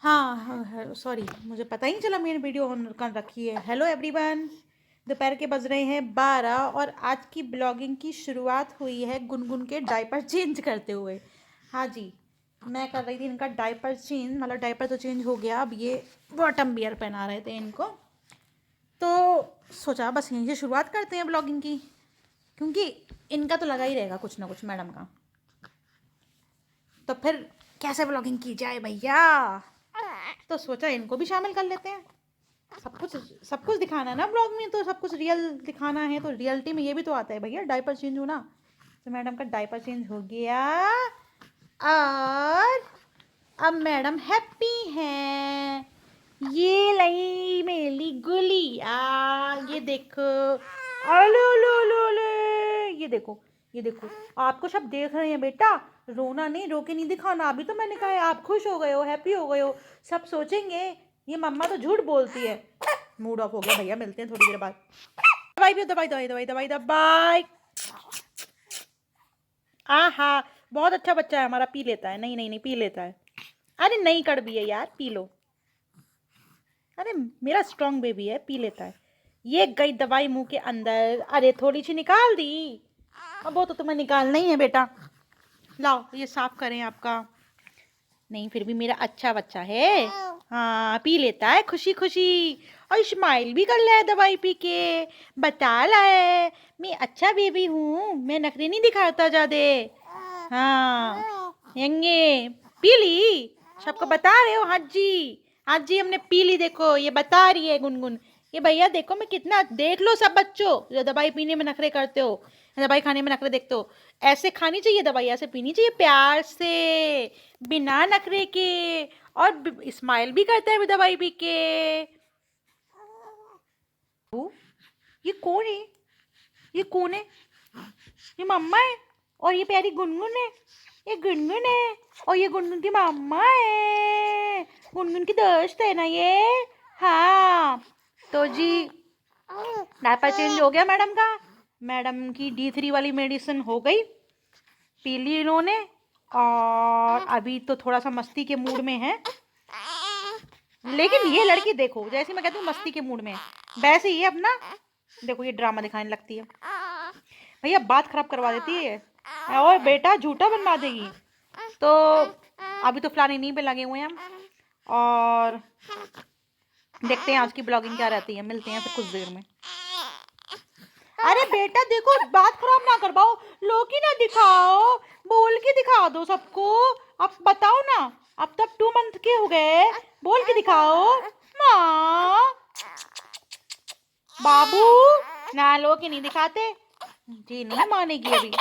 हाँ हाँ, सॉरी, मुझे पता ही नहीं चला मेरी वीडियो ऑन कर रखी है। हेलो एवरीवन, दोपहर के बज रहे हैं 12 और आज की ब्लॉगिंग की शुरुआत हुई है गुनगुन के डायपर चेंज करते हुए। हाँ जी, मैं कर रही थी इनका डायपर चेंज, मतलब डायपर तो चेंज हो गया, अब ये बॉटम बियर पहना रहे थे इनको, तो सोचा बस यहीं से शुरुआत करते हैं ब्लॉगिंग की, क्योंकि इनका तो लगा ही रहेगा कुछ ना कुछ मैडम का। तो फिर कैसे ब्लॉगिंग की जाए भैया, तो सोचा इनको भी शामिल कर लेते हैं। सब कुछ दिखाना है ना ब्लॉग में, तो सब कुछ रियल दिखाना है, तो रियलिटी में ये भी तो आता है भैया, डायपर चेंज होना। तो मैडम का डायपर चेंज हो गया और अब मैडम हैप्पी हैं। ये लई मेरी गुलिया, ये देखो, अलो लो लो ले, ये देखो, आपको सब देख रहे हैं बेटा, रोना नहीं, रो के नहीं दिखाना। अभी तो मैंने कहा है आप खुश हो गए हो, हैप्पी हो गए हो, सब सोचेंगे ये मम्मा तो झूठ बोलती है। मूड ऑफ हो गया भैया, मिलते हैं थोड़ी देर बाद। दवाई भी, दवाई दवाई दवाई दवाई दवाई। आहा, बहुत अच्छा बच्चा है हमारा, पी लेता है। नहीं नहीं नहीं, पी लेता है। अरे नहीं, कड़वी है यार, पी लो। अरे मेरा स्ट्रॉन्ग बेबी है, पी लेता है। ये गई दवाई मुंह के अंदर, अरे थोड़ी सी निकाल दी, अब वो तो तुम्हें निकालना ही है बेटा। लाओ ये साफ करें आपका। नहीं, फिर भी मेरा अच्छा बच्चा है। हाँ, पी लेता है खुशी खुशी, और स्माइल भी कर ले दवाई पी के, बता रहा है मैं अच्छा बेबी हूँ, मैं नखरे नहीं दिखाता ज्यादा। हाँ, यंगे पी ली, सबको बता रहे हो। हाँ जी, हाँ जी, हमने पी ली, देखो ये बता रही है गुनगुन, ये भैया देखो मैं कितना, देख लो सब बच्चों जो दवाई पीने में नखरे करते हो, दवाई खाने में नखरे देखते हो, ऐसे खानी चाहिए दवाई, ऐसे पीनी चाहिए प्यार से, बिना नखरे के, और स्माइल भी करता है दवाई पी के। ये कौन है, ये कौन है, ये मम्मा है, और ये प्यारी गुनगुन है, ये गुनगुन है, और ये गुनगुन की मम्मा है, गुनगुन की दोस्त है ना ये। हाँ, तो जी डायपर चेंज हो गया मैडम का, मैडम की D3 वाली मेडिसिन हो गई, पी ली इन्होंने, और अभी तो थोड़ा सा मस्ती के मूड में है। लेकिन ये लड़की देखो, जैसे मैं कहती हूँ मस्ती के मूड में है, वैसे ये अपना देखो ये ड्रामा दिखाने लगती है भैया, बात खराब करवा देती है, और बेटा झूठा बनवा देगी। तो अभी तो फिलहाल इन्हीं पे लगे हुए हैं हम, और देखते हैं आज की ब्लॉगिंग क्या रहती है, मिलते हैं फिर कुछ देर में। अरे बेटा देखो, बात खराब ना करवाओ, लोग ही ना दिखाओ, बोल के दिखा दो सबको। अब बताओ ना, अब तब 2 मंथ के हो गए, बोल के दिखाओ। माँ, बाबू, ना लोग ही नहीं दिखाते जी, नहीं मानेगी अभी।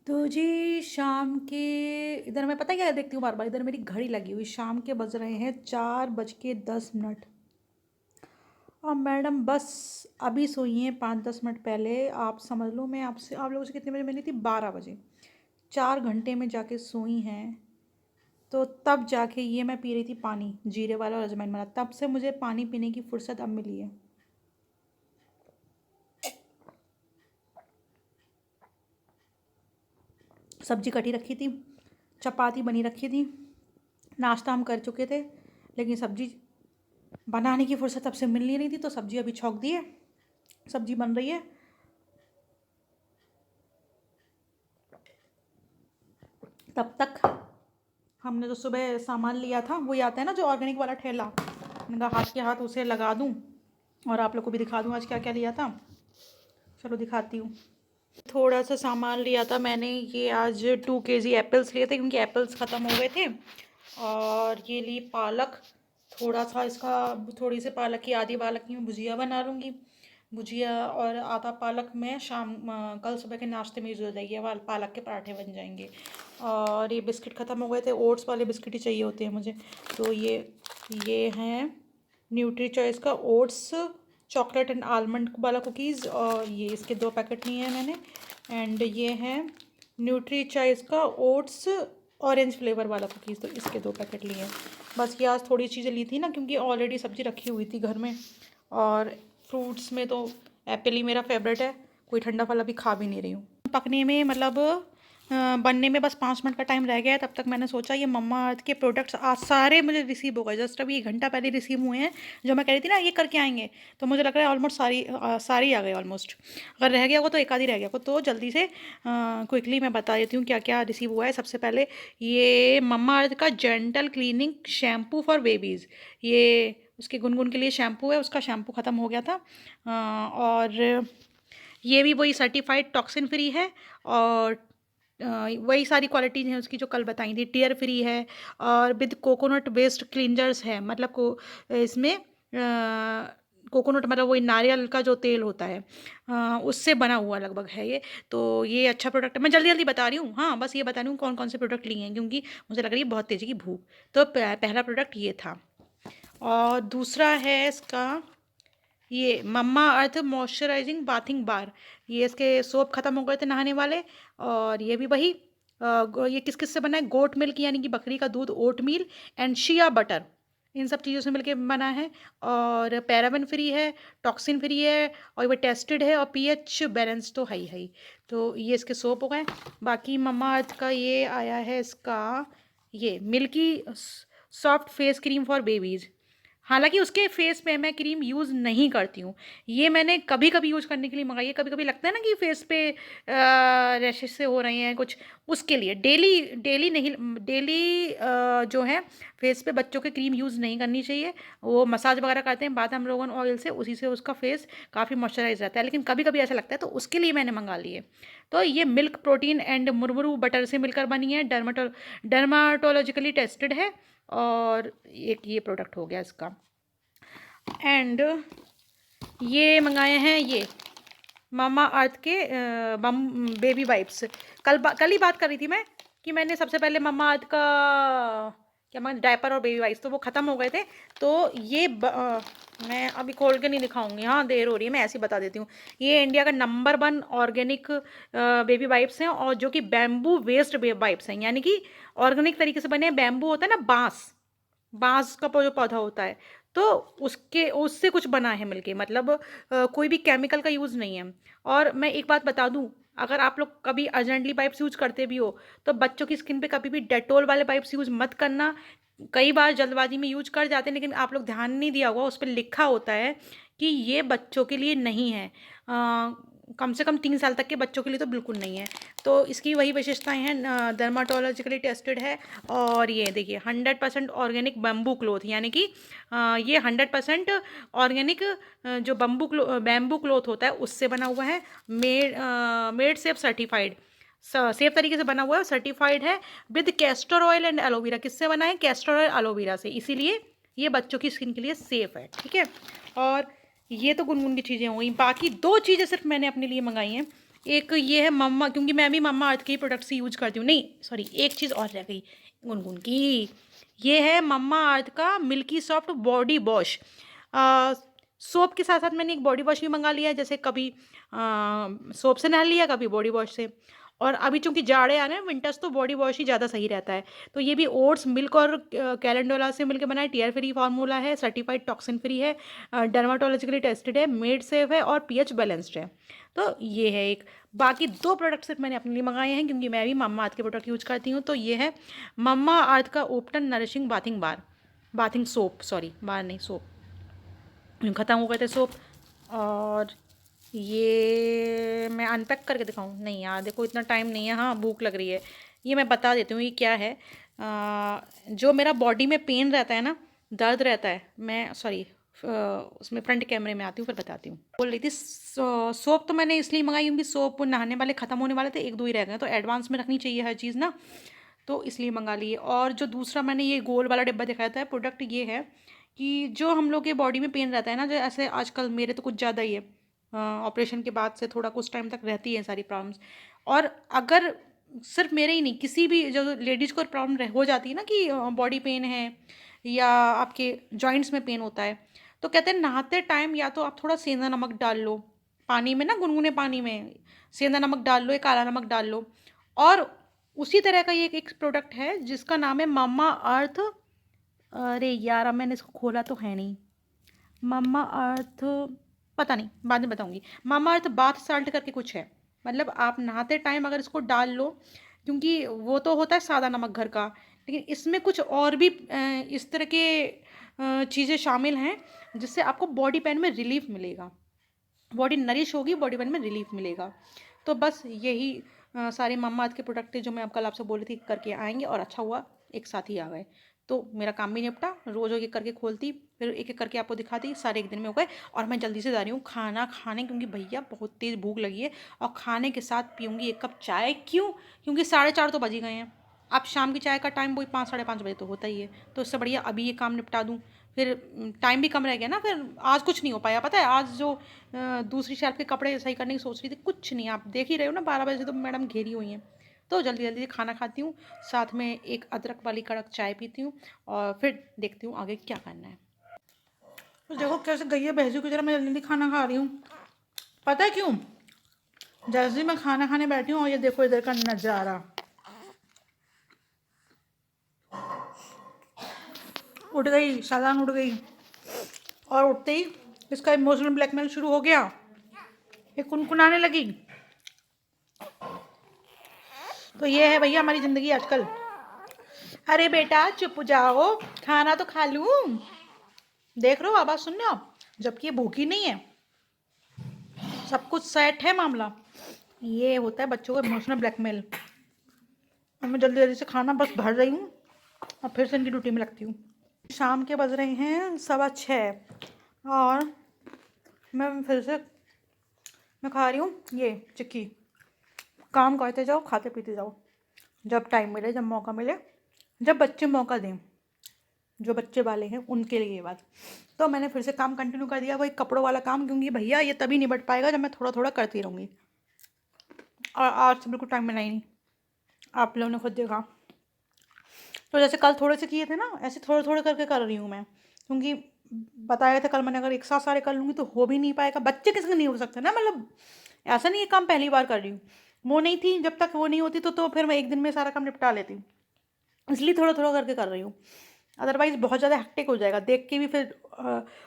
तो जी शाम के, इधर मैं पता क्या देखती हूँ बार बार, इधर मेरी घड़ी लगी हुई, शाम के बज रहे हैं 4:10। और मैडम बस अभी सोई हैं 5-10 मिनट पहले। आप समझ लो मैं आपसे, आप लोगों से कितने बजे मिली थी, 12 बजे, 4 घंटे में जाके सोई हैं। तो तब जाके ये मैं पी रही थी पानी, जीरे वाला और अजवाइन वाला, तब से मुझे पानी पीने की फुर्सत अब मिली है। सब्जी कटी रखी थी, चपाती बनी रखी थी, नाश्ता हम कर चुके थे, लेकिन सब्जी बनाने की फुर्सत अब से मिल नहीं रही थी, तो सब्जी अभी छौंक दी है, सब्जी बन रही है। तब तक हमने तो सुबह सामान लिया था, वही आता है ना जो ऑर्गेनिक वाला ठेला, मैंने कहा हाथ के हाथ उसे लगा दूं और आप लोग को भी दिखा दूं आज क्या क्या लिया था। चलो दिखाती हूँ। थोड़ा सा सामान लिया था मैंने, ये आज 2 kg एप्पल्स लिए थे क्योंकि एप्पल्स ख़त्म हो गए थे, और ये ली पालक, थोड़ा सा इसका, थोड़ी सी पालक की, आधी पालक की मैं भुजिया बना लूँगी, भुजिया और आधा पालक में कल सुबह के नाश्ते में यूज़ हो जाएगी, पालक के पराठे बन जाएंगे। और ये बिस्किट ख़त्म हो गए थे, ओट्स वाले बिस्किट ही चाहिए होते हैं मुझे, तो ये हैं न्यूट्री चॉइस का ओट्स चॉकलेट एंड आलमंड वाला कुकीज़, और ये इसके 2 पैकेट लिए हैं मैंने। एंड ये हैं न्यूट्री चॉइस का ओट्स ऑरेंज फ्लेवर वाला कुकीज़, तो इसके 2 पैकेट लिए हैं। बस ये आज थोड़ी चीज़ें ली थी ना, क्योंकि ऑलरेडी सब्ज़ी रखी हुई थी घर में, और फ्रूट्स में तो एप्पल ही मेरा फेवरेट है, कोई ठंडा फल अभी खा भी नहीं रही हूँ। पकने में मतलब बनने में बस 5 मिनट का टाइम रह गया है। तब तक मैंने सोचा ये मम्मा अर्थ के प्रोडक्ट्स आज सारे मुझे रिसीव हो गए, जस्ट अभी 1 घंटा पहले रिसीव हुए हैं। जो मैं कह रही थी ना ये करके आएंगे, तो मुझे लग रहा है ऑलमोस्ट सारी आ गए ऑलमोस्ट। अगर रह गया होगा तो एक आधी रह गया होगा, तो जल्दी से क्विकली मैं बता देती हूँ क्या क्या रिसीव हुआ है। सबसे पहले ये मम्मा अर्थ का gentle cleaning shampoo for babies, ये उसके गुनगुन के लिए शैम्पू है, उसका शैम्पू ख़त्म हो गया था। और ये भी वही सर्टिफाइड टॉक्सिन फ्री है, और वही सारी क्वालिटीज़ हैं उसकी जो कल बताई थी। टीयर फ्री है और विद कोकोनट बेस्ड क्लींजर्स है, मतलब को इसमें कोकोनट मतलब वही नारियल का जो तेल होता है उससे बना हुआ लगभग है ये। तो ये अच्छा प्रोडक्ट है। मैं जल्दी जल्दी बता रही हूँ, हाँ बस ये बता रही हूँ कौन कौन से प्रोडक्ट लिए हैं, क्योंकि मुझे लग रही है बहुत तेज़ी की भूख। तो पहला प्रोडक्ट ये था। और दूसरा है इसका ये मम्मा अर्थ मॉइस्चराइजिंग बाथिंग बार, ये इसके सोप ख़त्म हो गए थे नहाने वाले। और ये भी वही ये किस किस से बना है, गोट मिल्क यानी कि बकरी का दूध, ओट मील एंड शिया बटर, इन सब चीज़ों से मिलके बना है। और पैराबन फ्री है, टॉक्सिन फ्री है, और वो टेस्टेड है, और पीएच बैलेंस तो है ही। तो ये इसके सोप हो गए। बाकी मम्मा अर्थ का ये आया है इसका ये milky soft face cream for babies. हालांकि उसके फेस पे मैं क्रीम यूज़ नहीं करती हूँ, ये मैंने कभी कभी यूज़ करने के लिए मंगाई है। कभी कभी लगता है ना कि फेस पे रैशेस से हो रहे हैं कुछ, उसके लिए। डेली डेली नहीं, डेली जो है फेस पे बच्चों के क्रीम यूज़ नहीं करनी चाहिए। वो मसाज वगैरह करते हैं बादाम रोगन ऑयल से, उसी से उसका फेस काफ़ी मॉइस्चराइज रहता है, लेकिन कभी कभी ऐसा लगता है तो उसके लिए मैंने मंगा लिए। तो ये मिल्क प्रोटीन एंड मुरमुरू बटर से मिलकर बनी है, डर्माटोलॉजिकली टेस्टेड है। और एक ये प्रोडक्ट हो गया इसका। एंड ये मंगाए हैं ये मामा अर्थ के बेबी वाइप्स। कल ही बात कर रही थी मैं कि मैंने सबसे पहले मामा अर्थ का क्या मैं डायपर और बेबी वाइप्स, तो वो ख़त्म हो गए थे। तो ये मैं अभी खोल के नहीं दिखाऊंगी, हाँ देर हो रही है, मैं ऐसे ही बता देती हूँ। ये इंडिया का नंबर 1 ऑर्गेनिक बेबी वाइप्स हैं, और जो कि बैम्बू वेस्ट वाइप्स हैं, यानी कि ऑर्गेनिक तरीके से बने हैं। बैम्बू होता है ना, बांस, बांस का जो पौधा होता है, तो उसके उससे कुछ बना है मिलके, मतलब कोई भी केमिकल का यूज़ नहीं है। और मैं एक बात बता दूं, अगर आप लोग कभी अर्जेंटली पाइप्स यूज करते भी हो, तो बच्चों की स्किन पे कभी भी डेटोल वाले पाइप्स यूज मत करना। कई बार जल्दबाजी में यूज कर जाते हैं, लेकिन आप लोग ध्यान नहीं दिया होगा, उस पर लिखा होता है कि ये बच्चों के लिए नहीं है। कम से कम 3 साल तक के बच्चों के लिए तो बिल्कुल नहीं है। तो इसकी वही विशेषताएं हैं, डर्माटोलॉजिकली टेस्टेड है। और ये देखिए 100% ऑर्गेनिक बम्बू क्लोथ, यानी कि ये 100% ऑर्गेनिक जो बैम्बू क्लोथ होता है उससे बना हुआ है। मेड सेफ सर्टिफाइड, सेफ तरीके से बना हुआ है, सर्टिफाइड है with castor oil and aloe vera. किससे बना है, कैस्टर ऑयल एलोवेरा से, इसीलिए ये बच्चों की स्किन के लिए सेफ है, ठीक है। और ये तो गुनगुन की चीज़ें हो गई। बाकी 2 चीज़ें सिर्फ मैंने अपने लिए मंगाई हैं। एक ये है मम्मा, क्योंकि मैं भी मम्मा अर्थ के ही प्रोडक्ट्स यूज करती हूँ। नहीं सॉरी, एक चीज़ और रह गई गुनगुन की, ये है मम्मा अर्थ का milky soft body wash. Soap के साथ साथ मैंने एक बॉडी वॉश भी मंगा लिया है, जैसे कभी सोप से नहा लिया, कभी बॉडी वॉश से। और अभी चूंकि जाड़े आ रहे हैं, विंटर्स, तो बॉडी वॉश ही ज़्यादा सही रहता है। तो ये भी ओट्स मिल्क और कैलेंडोला से मिलकर बना है, टीयर फ्री फार्मूला है, सर्टिफाइड टॉक्सिन फ्री है, डर्माटोलॉजिकली टेस्टेड है, मेड सेफ है, और पीएच बैलेंस्ड है। तो ये है एक। बाकी 2 प्रोडक्ट सिर्फ मैंने अपने लिए मंगाए हैं, क्योंकि मैं भी मम्मा अर्थ के प्रोडक्ट यूज करती हूँ। तो ये है मम्मा अर्थ का ubtan nourishing bathing bar, bathing soap, sorry bar नहीं सोप, ख़त्म हो गए थे सोप। और ये मैं अनपैक करके दिखाऊं, नहीं यार देखो इतना टाइम नहीं है, हाँ भूख लग रही है। ये मैं बता देती हूँ ये क्या है। जो मेरा बॉडी में पेन रहता है ना, दर्द रहता है, मैं सॉरी उसमें फ्रंट कैमरे में आती हूँ फिर बताती हूँ। बोल रही थी सोप तो मैंने इसलिए मंगाई क्योंकि सोप नहाने वाले ख़त्म होने वाले थे, 1-2 ही रह गए, तो एडवांस में रखनी चाहिए हर चीज़ ना, तो इसलिए मंगा लिए। और जो दूसरा मैंने ये गोल वाला डिब्बा दिखाया था प्रोडक्ट, ये है कि जो हम लोग के बॉडी में पेन रहता है ना, जो ऐसे आजकल मेरे तो कुछ ज़्यादा ही है, ऑपरेशन के बाद से थोड़ा कुछ टाइम तक रहती है सारी प्रॉब्लम्स। और अगर सिर्फ मेरे ही नहीं, किसी भी जो लेडीज़ को प्रॉब्लम हो जाती है ना कि बॉडी पेन है या आपके जॉइंट्स में पेन होता है, तो कहते हैं नहाते टाइम या तो आप थोड़ा सेंधा नमक डाल लो पानी में ना, गुनगुने पानी में सेंधा नमक डाल लो या काला नमक डाल लो। और उसी तरह का ये एक प्रोडक्ट है जिसका नाम है मम्मा अर्थ, अरे यार अब मैंने इसको खोला तो है नहीं, मम्मा अर्थ, पता नहीं बाद में बताऊंगी। मम्मा अर्थ बाथ साल्ट करके कुछ है, मतलब आप नहाते टाइम अगर इसको डाल लो क्योंकि वो तो होता है सादा नमक घर का, लेकिन इसमें कुछ और भी इस तरह के चीज़ें शामिल हैं जिससे आपको बॉडी पेन में रिलीफ मिलेगा, बॉडी नरिश होगी, बॉडी पेन में रिलीफ मिलेगा। तो बस यही सारे मम्माअर्थ के प्रोडक्ट थे जो मैं कल आपसे बोल रही थी करके आएंगे, और अच्छा हुआ एक साथ ही आ गए। तो मेरा काम भी निपटा, रोज़ एक करके खोलती, फिर एक एक करके आपको दिखाती, सारे एक दिन में हो गए। और मैं जल्दी से जा रही हूँ खाना खाने, क्योंकि भैया बहुत तेज़ भूख लगी है, और खाने के साथ पीऊँगी एक कप चाय। क्यों? क्योंकि 4:30 तो बज ही गए हैं। अब शाम की चाय का टाइम वही 5 साढ़े 5 बजे तो होता ही है, तो इससे बढ़िया अभी ये काम निपटा दूँ। फिर टाइम भी कम रह गया ना, फिर आज कुछ नहीं हो पाया। पता है आज जो दूसरी शेल्फ के कपड़े सही करने की सोच रही थी, कुछ नहीं, आप देख ही रहे हो ना, 12 बजे से तो मैडम घेरी हुई हैं। तो जल्दी जल्दी से खाना खाती हूँ, साथ में एक अदरक वाली कड़क चाय पीती हूँ, और फिर देखती हूँ आगे क्या करना है। तो देखो कैसे गई भैंसू की तरह मैं जल्दी जल्दी खाना खा रही हूँ। पता है क्यों? जैसे ही मैं खाना खाने बैठी हूँ, और ये देखो इधर का नज़ारा, उठ गई सालान, उठ गई, और उठते ही इसका इमोशनल ब्लैकमेल शुरू हो गया, ये कुनकुनाने लगी। तो ये है भैया हमारी ज़िंदगी आजकल। अरे बेटा चुप जाओ, खाना तो खा लूँ। देख रहे हो, आवाज़ सुन रहे हो आप? जबकि ये भूखी नहीं है, सब कुछ सेट है मामला। ये होता है बच्चों को इमोशनल ब्लैकमेल। और मैं जल्दी जल्दी से खाना बस भर रही हूँ, और फिर से इनकी ड्यूटी में लगती हूँ। शाम के बज रहे हैं 6:15, और मैं फिर से मैं खा रही हूँ ये चिक्की। काम करते जाओ, खाते पीते जाओ, जब टाइम मिले, जब मौका मिले, जब बच्चे मौका दें, जो बच्चे वाले हैं उनके लिए ये बात। तो मैंने फिर से काम कंटिन्यू कर दिया, वही कपड़ों वाला काम, क्योंकि भैया ये तभी निबट पाएगा जब मैं थोड़ा थोड़ा करती रहूँगी, और आज से बिल्कुल टाइम मिला ही नहीं, आप लोगों ने खुद देखा। तो जैसे कल थोड़े से किए थे ना, ऐसे थोड़े थोड़े करके कर रही हूँ मैं, क्योंकि बताया था कल मैंने, अगर एक साथ सारे कर लूँगी तो हो भी नहीं पाएगा, बच्चे किसी नहीं हो सकते ना, मतलब ऐसा नहीं, ये काम पहली बार कर रही हूँ। वो नहीं थी, जब तक वो नहीं होती तो फिर मैं एक दिन में सारा काम निपटा लेती हूँ, इसलिए थोड़ा थोड़ा करके कर रही हूँ। अदरवाइज़ बहुत ज़्यादा हेक्टिक हो जाएगा, देख के भी फिर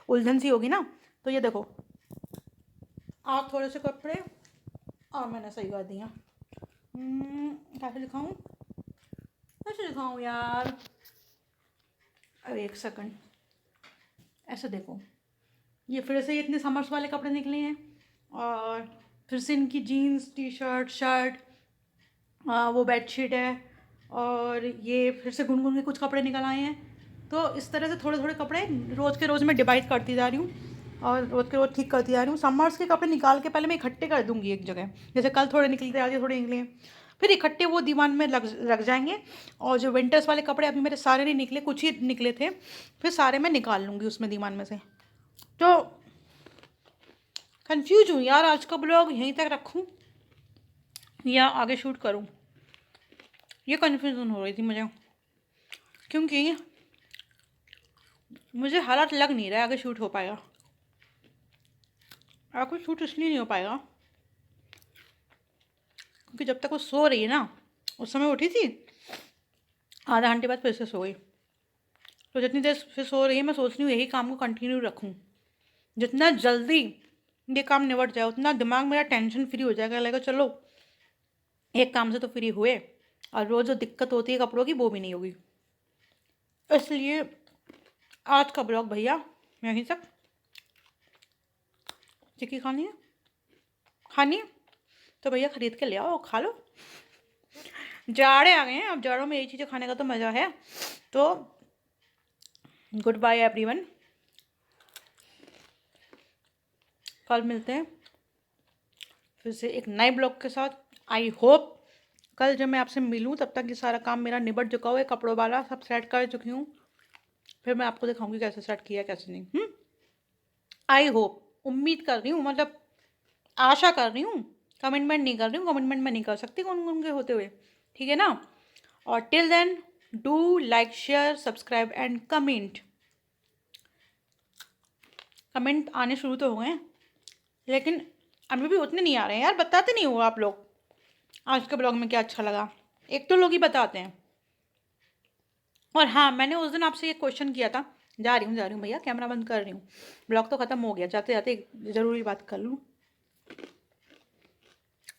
उलझन सी होगी ना। तो ये देखो, आप थोड़े से कपड़े और मैंने सही कर दिया। कैसे दिखाऊँ, कैसे दिखाऊँ यार, अब एक सेकंड, ऐसे देखो, ये फिर से इतने समर्स वाले कपड़े निकले हैं, और फिर से इनकी जीन्स टी शर्ट शर्ट, वो बेडशीट है, और ये फिर से गुनगुन के कुछ कपड़े निकल आए हैं। तो इस तरह से थोड़े थोड़े कपड़े रोज़ के रोज़ मैं डिवाइड करती जा रही हूँ, और रोज़ के रोज़ ठीक करती जा रही हूँ। समर्स के कपड़े निकाल के पहले मैं इकट्ठे कर दूँगी एक जगह, जैसे कल थोड़े निकले थे, आज थोड़े निकले हैं, फिर इकट्ठे वो दीवान में लग जाएंगे। और जो विंटर्स वाले कपड़े अभी मेरे सारे नहीं निकले, कुछ ही निकले थे, फिर सारे मैं निकाल लूँगी उसमें दीवान में से। तो कंफ्यूज हूँ यार, आज का ब्लॉग यहीं तक रखूँ या आगे शूट करूँ, ये कन्फ्यूज़न हो रही थी मुझे, क्योंकि मुझे हालात लग नहीं रहा है आगे शूट हो पाएगा। आगे शूट इसलिए नहीं हो पाएगा क्योंकि जब तक वो सो रही है ना, उस समय उठी थी, आधा घंटे बाद फिर से सो गई। तो जितनी देर फिर सो रही है, मैं सोच रही हूँ यही काम को कंटिन्यू रखूँ, जितना जल्दी ये काम निपट जाए उतना दिमाग मेरा टेंशन फ्री हो जाएगा, लगेगा चलो एक काम से तो फ्री हुए, और रोज़ जो दिक्कत होती है कपड़ों की वो भी नहीं होगी। इसलिए आज का ब्लॉग भैया यहीं तक। चिक्की खानी है, खानी है तो भैया ख़रीद के ले आओ, खा लो। जाड़े आ गए हैं, अब जाड़ों में यही चीज़ें खाने का तो मज़ा है। तो गुड बाय एवरीवन, कल मिलते हैं फिर से एक नए ब्लॉग के साथ। आई होप कल जब मैं आपसे मिलूँ तब तक ये सारा काम मेरा निबट चुका हुआ है, कपड़ों वाला सब सेट कर चुकी हूँ, फिर मैं आपको दिखाऊंगी कैसे सेट किया कैसे नहीं। आई होप, उम्मीद कर रही हूँ, मतलब आशा कर रही हूँ, कमिटमेंट नहीं कर रही हूँ, कमिटमेंट मैं नहीं कर सकती कौन कौन के होते हुए, ठीक है ना। और till then do like share subscribe and comment. Comment आने शुरू तो हो गए हैं, लेकिन अभी भी उतने नहीं आ रहे हैं यार, बताते नहीं हो आप लोग आज के ब्लॉग में क्या अच्छा लगा, एक तो लोग ही बताते हैं। और हाँ, मैंने उस दिन आपसे एक क्वेश्चन किया था, जा रही हूँ भैया, कैमरा बंद कर रही हूँ, ब्लॉग तो ख़त्म हो गया, जाते जाते एक ज़रूरी बात कर लूँ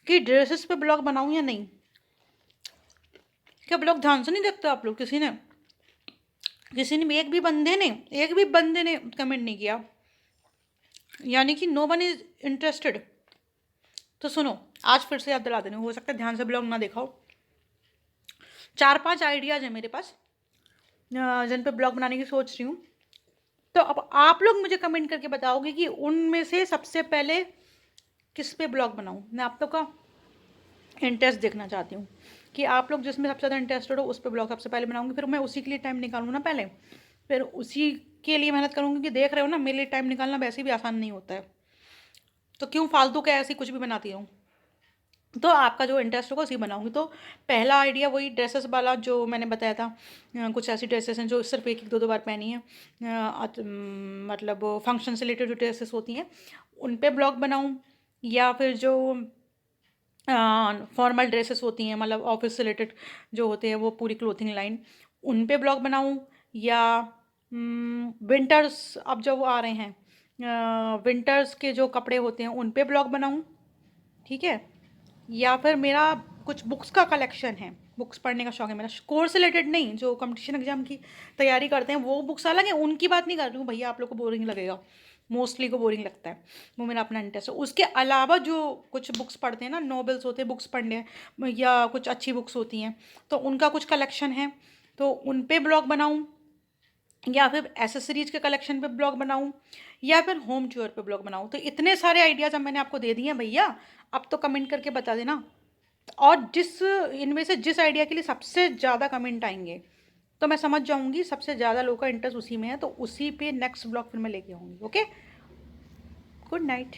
कि ड्रेसेस पे ब्लॉग बनाऊँ या नहीं। क्या ब्लॉग ध्यान से नहीं देखते आप लोग? किसी ने एक भी बंदे ने कमेंट नहीं किया, यानी कि नो वन इज इंटरेस्टेड। तो सुनो, आज फिर से याद दिला देने, हो सकता है ध्यान से ब्लॉग ना देखा हो। 4-5 आइडियाज़ हैं मेरे पास जिन पे ब्लॉग बनाने की सोच रही हूँ। तो अब आप लोग मुझे कमेंट करके बताओगे कि उनमें से सबसे पहले किस पे ब्लॉग बनाऊँ। मैं आप लोग का इंटरेस्ट देखना चाहती हूँ कि आप लोग जिसमें सबसे ज़्यादा इंटरेस्टेड हो उस पर ब्लॉग सबसे पहले बनाऊँगी। फिर मैं उसी के लिए टाइम निकालूँ ना पहले, फिर उसी के लिए मेहनत करूँगी। कि देख रहे हो ना, मेरे लिए टाइम निकालना वैसे भी आसान नहीं होता है, तो क्यों फालतू का ऐसी कुछ भी बनाती रहूँ। तो आपका जो इंटरेस्ट होगा उसी बनाऊंगी। तो पहला आइडिया वही ड्रेसेस वाला जो मैंने बताया था। कुछ ऐसी ड्रेसेस हैं जो सिर्फ एक 1-2 बार पहनी है, मतलब फंक्शन से रिलेटेड जो ड्रेसेस होती हैं उन पे ब्लॉग बनाऊं, या फिर जो फॉर्मल ड्रेसेस होती हैं, मतलब ऑफिस से रिलेटेड जो होते हैं वो पूरी क्लोथिंग लाइन, उन पे ब्लॉग बनाऊं, या विंटर्स अब जो वो आ रहे हैं विंटर्स के जो कपड़े होते हैं उन पे ब्लॉग बनाऊं, ठीक है। या फिर मेरा कुछ बुक्स का कलेक्शन है, बुक्स पढ़ने का शौक है मेरा, कोर्स रिलेटेड नहीं, जो कंपटीशन एग्जाम की तैयारी करते हैं वो बुक्स अलग है, उनकी बात नहीं कर रही हूँ भैया, आप लोग को बोरिंग लगेगा, मोस्टली को बोरिंग लगता है, वो मेरा अपना इंटरेस्ट है। उसके अलावा जो कुछ बुक्स पढ़ते हैं ना, नॉवेल्स होते हैं बुक्स पढ़ने, या कुछ अच्छी बुक्स होती हैं, तो उनका कुछ कलेक्शन है, तो उन पे ब्लॉग बनाऊँ, या फिर एसेसरीज के कलेक्शन पे ब्लॉग बनाऊं, या फिर होम टूर पे ब्लॉग बनाऊं। तो इतने सारे आइडियाज़ अब मैंने आपको दे दिए हैं भैया, अब तो कमेंट करके बता देना। और जिस इनमें से जिस आइडिया के लिए सबसे ज़्यादा कमेंट आएंगे, तो मैं समझ जाऊंगी सबसे ज़्यादा लोगों का इंटरेस्ट उसी में है, तो उसी पे नेक्स्ट ब्लॉग फिर मैं लेके आऊँगी। Okay, good night.